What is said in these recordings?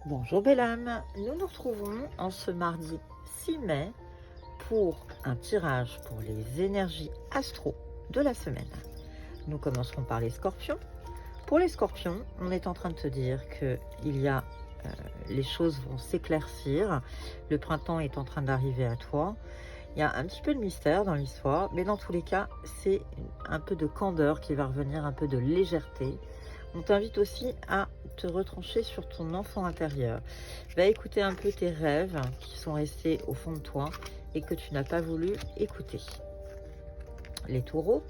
Bonjour belle âme, nous nous retrouvons en ce mardi 6 mai pour un tirage pour les énergies astro de la semaine. Nous commencerons par les scorpions. Pour les scorpions, on est en train de te dire que les choses vont s'éclaircir, le printemps est en train d'arriver à toi. Il y a un petit peu de mystère dans l'histoire, mais dans tous les cas, c'est un peu de candeur qui va revenir, un peu de légèreté. On t'invite aussi à te retrancher sur ton enfant intérieur. Va écouter un peu tes rêves qui sont restés au fond de toi et que tu n'as pas voulu écouter. Les taureaux.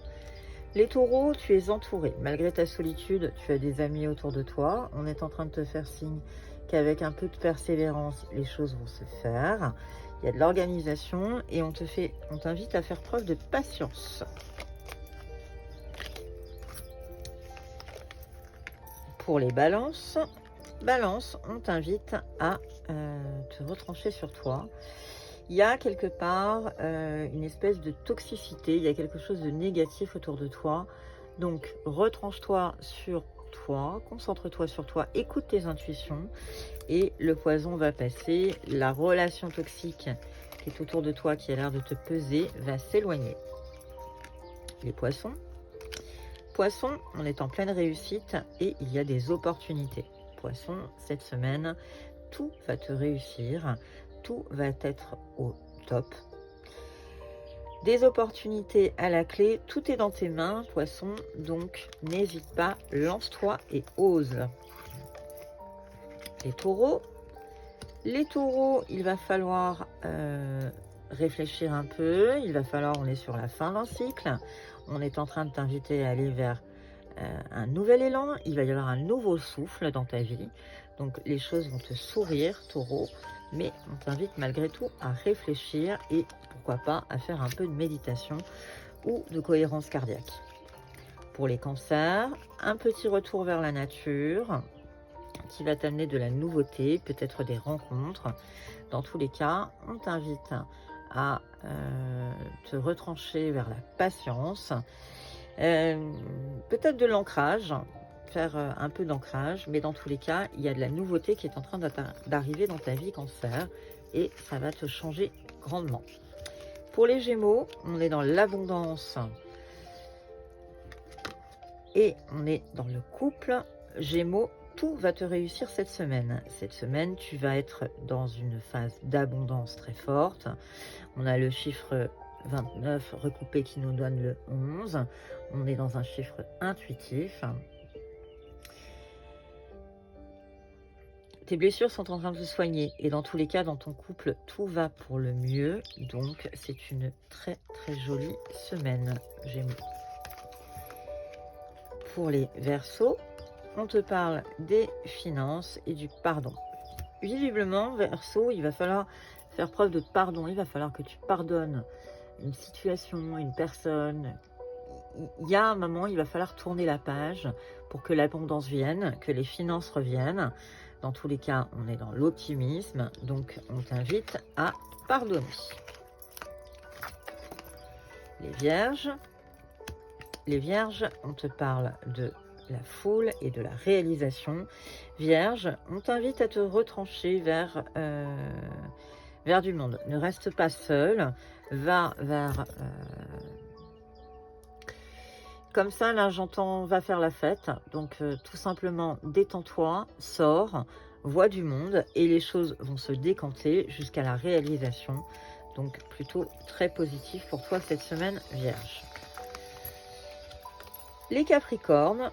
Les taureaux, tu es entouré. Malgré ta solitude, tu as des amis autour de toi. On est en train de te faire signe qu'avec un peu de persévérance, les choses vont se faire. Il y a de l'organisation et on t'invite à faire preuve de patience. Pour les balances, on t'invite à te retrancher sur toi. Il y a quelque part une espèce de toxicité, il y a quelque chose de négatif autour de toi. Donc, retranche-toi sur toi, concentre-toi sur toi, écoute tes intuitions et le poison va passer. La relation toxique qui est autour de toi, qui a l'air de te peser, va s'éloigner. Les poissons. Poisson, on est en pleine réussite et il y a des opportunités. Poisson, cette semaine, tout va te réussir, tout va être au top. Des opportunités à la clé, tout est dans tes mains, Poisson, donc n'hésite pas, lance-toi et ose. Les taureaux, il va falloir réfléchir un peu, on est sur la fin d'un cycle, on est en train de t'inviter à aller vers un nouvel élan, il va y avoir un nouveau souffle dans ta vie, donc les choses vont te sourire, taureau, mais on t'invite malgré tout à réfléchir et pourquoi pas à faire un peu de méditation ou de cohérence cardiaque. Pour les cancers, un petit retour vers la nature qui va t'amener de la nouveauté, peut-être des rencontres. Dans tous les cas, on t'invite à te retrancher vers la patience, peut-être de l'ancrage, faire un peu d'ancrage, mais dans tous les cas, il y a de la nouveauté qui est en train d'arriver dans ta vie cancer et ça va te changer grandement. Pour les Gémeaux, on est dans l'abondance et on est dans le couple. Gémeaux, tout va te réussir cette semaine. Cette semaine, tu vas être dans une phase d'abondance très forte. On a le chiffre 29 recoupé qui nous donne le 11. On est dans un chiffre intuitif. Tes blessures sont en train de se soigner et dans tous les cas, dans ton couple, tout va pour le mieux. Donc, c'est une très très jolie semaine, Gémeaux. Pour les Verseaux, on te parle des finances et du pardon. Visiblement, Verseau, il va falloir faire preuve de pardon. Il va falloir que tu pardonnes une situation, une personne. Il y a un moment, il va falloir tourner la page pour que l'abondance vienne, que les finances reviennent. Dans tous les cas, on est dans l'optimisme, donc on t'invite à pardonner. Les Vierges, on te parle de la foule et de la réalisation. Vierge, on t'invite à te retrancher vers du monde. Ne reste pas seul, va vers... Comme ça, là, j'entends va faire la fête. Donc, tout simplement, détends-toi, sors, vois du monde et les choses vont se décanter jusqu'à la réalisation. Donc, plutôt très positif pour toi cette semaine, Vierge. Les Capricornes.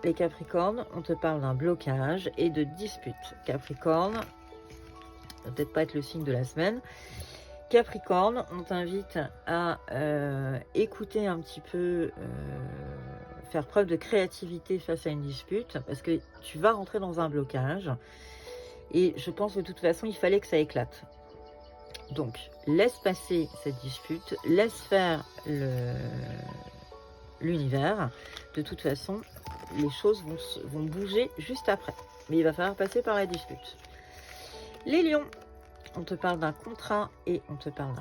Les Capricornes, on te parle d'un blocage et de dispute. Capricorne, ça va peut-être pas être le signe de la semaine. Capricorne, on t'invite à écouter un petit peu, faire preuve de créativité face à une dispute, parce que tu vas rentrer dans un blocage, et je pense que de toute façon, il fallait que ça éclate. Donc, laisse passer cette dispute, laisse faire l'univers. De toute façon, les choses vont bouger juste après, mais il va falloir passer par la dispute. Les Lions. On te parle d'un contrat et on te parle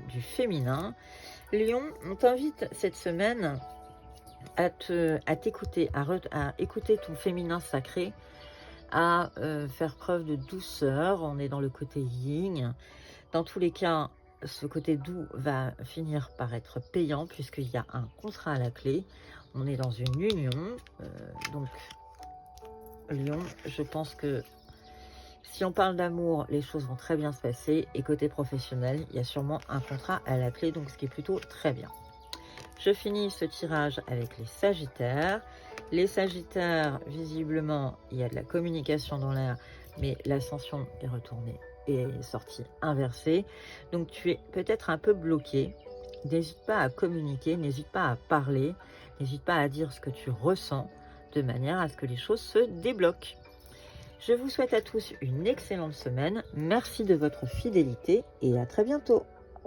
du féminin. Lion, on t'invite cette semaine à t'écouter, à écouter ton féminin sacré, à faire preuve de douceur. On est dans le côté yin. Dans tous les cas, ce côté doux va finir par être payant puisqu'il y a un contrat à la clé. On est dans une union. Donc, Lion, je pense que si on parle d'amour, les choses vont très bien se passer. Et côté professionnel, il y a sûrement un contrat à la clé, donc ce qui est plutôt très bien. Je finis ce tirage avec les Sagittaires. Les Sagittaires, visiblement, il y a de la communication dans l'air, mais l'ascension est retournée et est sortie inversée. Donc tu es peut-être un peu bloqué. N'hésite pas à communiquer, n'hésite pas à parler, n'hésite pas à dire ce que tu ressens, de manière à ce que les choses se débloquent. Je vous souhaite à tous une excellente semaine. Merci de votre fidélité et à très bientôt.